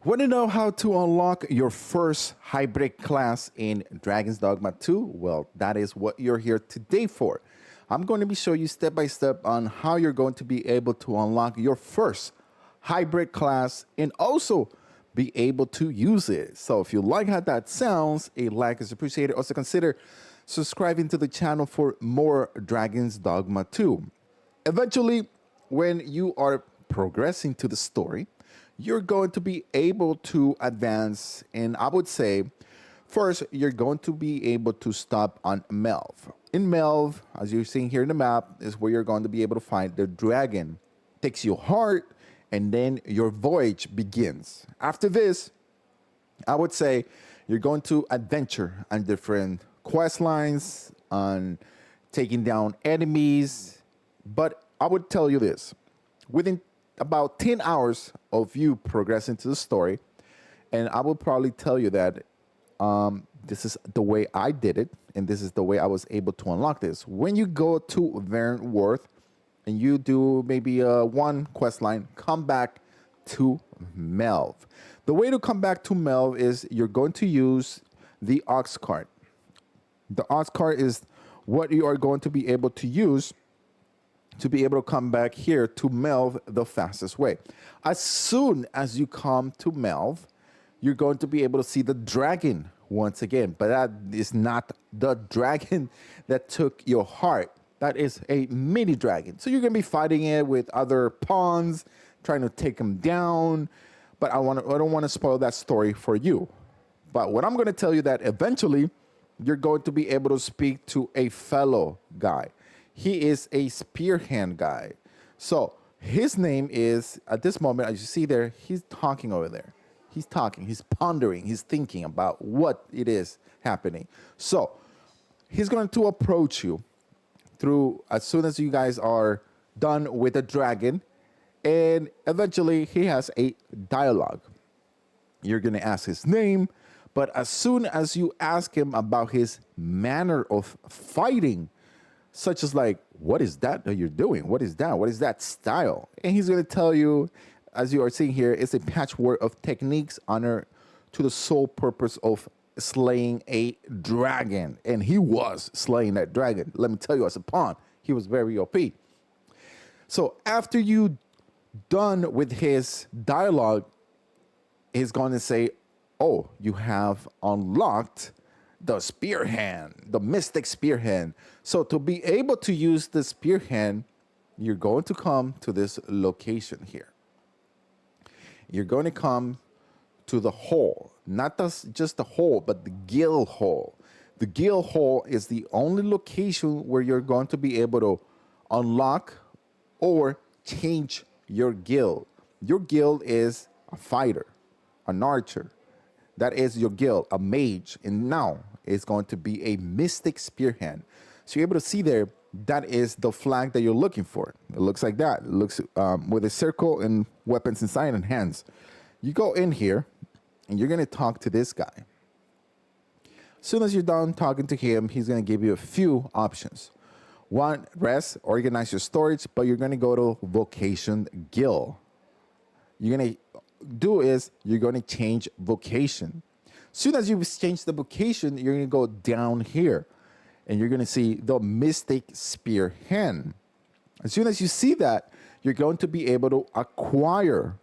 Want to know how to unlock your first hybrid class in Dragon's Dogma 2? Well, that is what you're here today for. I'm going to be showing you step by step on how you're going to be able to unlock your first hybrid class and also be able to use it. So if you like how that sounds, a like is appreciated. Also consider subscribing to the channel for more Dragon's Dogma 2. Eventually, when you are progressing to the story, you're going to be able to advance, and I would say first you're going to be able to stop on Melv. In Melv, as you're seeing here in the map, is where you're going to be able to find the dragon. Takes you heart, and then your voyage begins. After this, I would say you're going to adventure on different quest lines, on taking down enemies, but I would tell you this, within about 10 hours of you progressing to the story, and I will probably tell you that this is the way I did it, and this is the way I was able to unlock this. When you go to Vernworth and you do maybe one quest line, come back to Melv. The way to come back to Melv is you're going to use the Ox cart. The Ox cart is what you are going to be able to use to be able to come back here to Melv the fastest way. As soon as you come to Melv, you're going to be able to see the dragon once again, but that is not the dragon that took your heart. That is a mini dragon. So you're going to be fighting it with other pawns, trying to take them down, but I don't want to spoil that story for you. But what I'm going to tell you that eventually you're going to be able to speak to a fellow guy. He is a spearhand guy. So his name is, at this moment, as you see there, he's talking over there. He's talking, he's pondering, he's thinking about what it is happening. So he's going to approach you through, as soon as you guys are done with the dragon, and eventually he has a dialogue. You're going to ask his name, but as soon as you ask him about his manner of fighting, such as like, what is that you're doing? What is that? What is that style? And he's going to tell you, as you are seeing here, it's a patchwork of techniques honor to the sole purpose of slaying a dragon. And he was slaying that dragon. Let me tell you, as a pawn, he was very OP. So after you done with his dialogue, he's going to say, oh, you have unlocked the spearhand, the mystic spearhand. So to be able to use the spearhand, you're going to come to this location here. You're going to come to the hole, not just the hole, but the gill hole. The gill hole is the only location where you're going to be able to unlock or change your guild. Your guild is a fighter, an archer. That is your guild, a mage, and now it's going to be a mystic spearhand. So you're able to see there, that is the flag that you're looking for. It looks like that. It looks with a circle and weapons inside and hands. You go in here, and you're going to talk to this guy. As soon as you're done talking to him, he's going to give you a few options. One, rest, organize your storage, but you're going to go to vocation guild. You're going to do is you're going to change vocation. As soon as you change the vocation, you're going to go down here and you're going to see the mystic spearhand. As soon as you see that, you're going to be able to acquire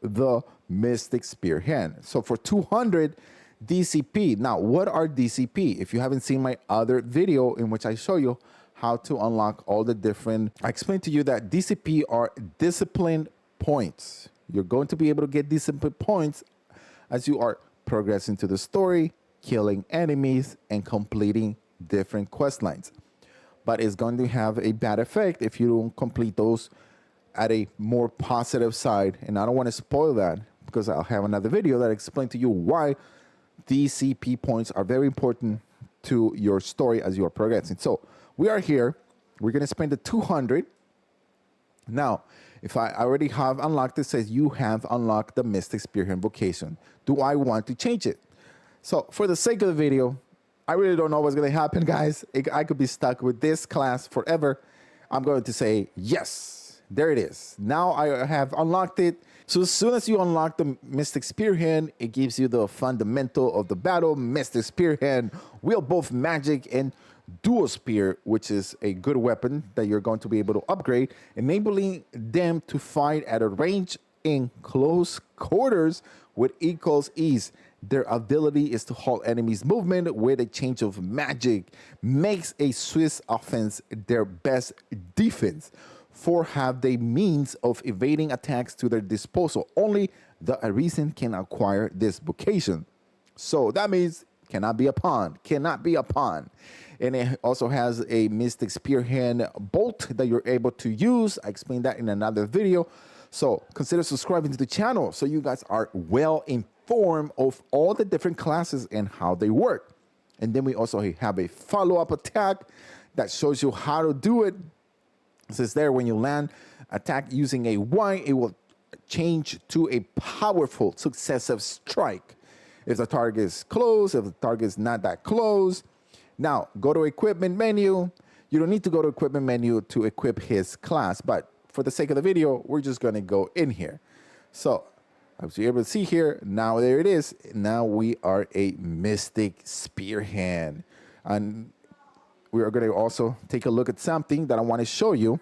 the mystic spearhand. So for 200 DCP. Now, what are DCP? If you haven't seen my other video in which I show you how to unlock all the different, I explained to you that DCP are discipline points. You're going to be able to get discipline points as you are progressing to the story, killing enemies, and completing different quest lines. But it's going to have a bad effect if you don't complete those at a more positive side. And I don't want to spoil that because I'll have another video that explains to you why DCP points are very important to your story as you are progressing. So we are here. We're going to spend the 200. Now, if I already have unlocked, it says you have unlocked the Mystic Spearhand vocation. Do I want to change it? So for the sake of the video, I really don't know what's going to happen, guys. I could be stuck with this class forever. I'm going to say yes. There it is. Now I have unlocked it. So as soon as you unlock the Mystic Spearhand, it gives you the fundamental of the battle. Mystic Spearhand wield both magic and dual spear, which is a good weapon that you're going to be able to upgrade, enabling them to fight at a range in close quarters with equals ease. Their ability is to halt enemies' movement with a change of magic, makes a Swiss offense their best defense. 4 have the means of evading attacks to their disposal. Only the Arisen can acquire this vocation. So that means cannot be a pawn, cannot be a pawn. And it also has a Mystic Spearhand bolt that you're able to use. I explained that in another video. So consider subscribing to the channel so you guys are well informed of all the different classes and how they work. And then we also have a follow-up attack that shows you how to do it. It says there, when you land attack using a Y, it will change to a powerful successive strike. If the target is close, if the target is not that close. Now, go to equipment menu. You don't need to go to equipment menu to equip his class, but for the sake of the video, we're just going to go in here. So, as you're able to see here, now there it is. Now we are a Mystic Spearhand. And we are going to also take a look at something that I want to show you.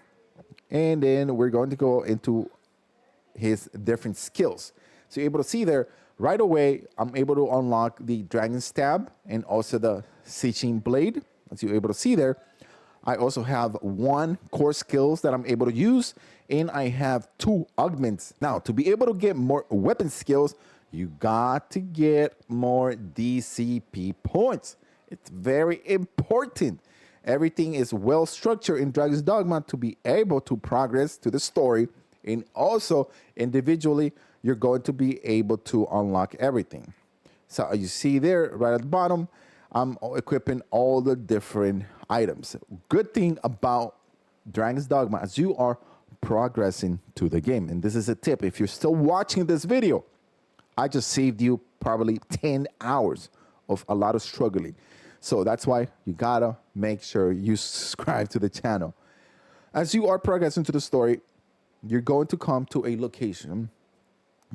And then we're going to go into his different skills. So you're able to see there, right away, I'm able to unlock the Dragon Stab and also the Sieging Blade. As you're able to see there, I also have 1 core skills that I'm able to use, and I have 2 augments. Now, to be able to get more weapon skills, you got to get more DCP points. It's very important. Everything is well structured in Dragon's Dogma to be able to progress to the story, and also individually, you're going to be able to unlock everything. So you see there, right at the bottom, I'm equipping all the different items. Good thing about Dragon's Dogma as you are progressing to the game, and this is a tip, if you're still watching this video, I just saved you probably 10 hours of a lot of struggling. So that's why you gotta make sure you subscribe to the channel. As you are progressing to the story, you're going to come to a location,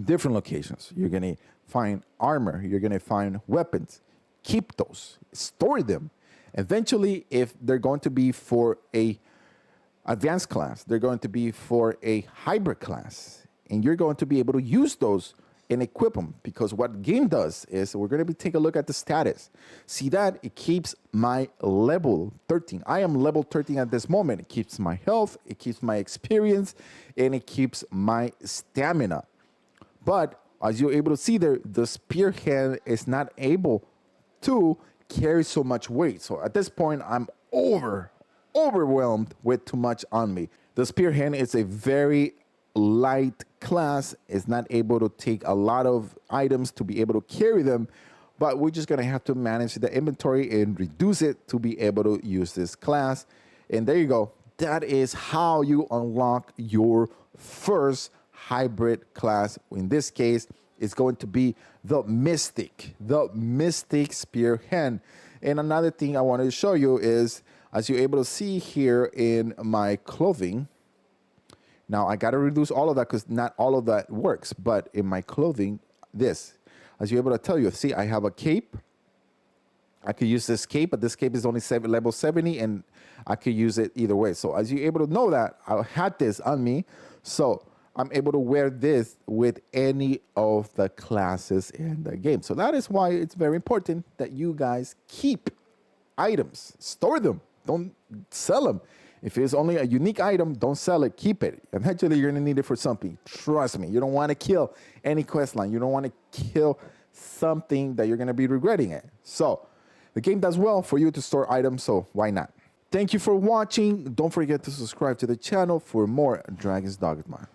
different locations. You're gonna find armor, you're gonna find weapons. Keep those, store them. Eventually, if they're going to be for a advanced class, they're going to be for a hybrid class, and you're going to be able to use those and equip them, because what game does is we're going to take a look at the status. See that it keeps my level 13. I am level 13 at this moment. It keeps my health, it keeps my experience, and it keeps my stamina. But as you're able to see there, the Spearhand is not able to carry so much weight. So at this point, I'm overwhelmed with too much on me. The Spearhand is a very light class, is not able to take a lot of items to be able to carry them, but we're just going to have to manage the inventory and reduce it to be able to use this class. And there you go. That is how you unlock your first hybrid class. In this case, it's going to be the Mystic Spearhand. And another thing I wanted to show you is, as you're able to see here in my clothing, now I got to reduce all of that because not all of that works, but in my clothing, this, as you're able to tell you, see, I have a cape. I could use this cape, but this cape is only level 70, and I could use it either way. So as you're able to know that, I had this on me, so I'm able to wear this with any of the classes in the game. So that is why it's very important that you guys keep items, store them, don't sell them. If it's only a unique item, don't sell it, keep it. Eventually, you're gonna need it for something. Trust me, you don't wanna kill any quest line. You don't wanna kill something that you're gonna be regretting it. So, the game does well for you to store items, so why not? Thank you for watching. Don't forget to subscribe to the channel for more Dragon's Dogma.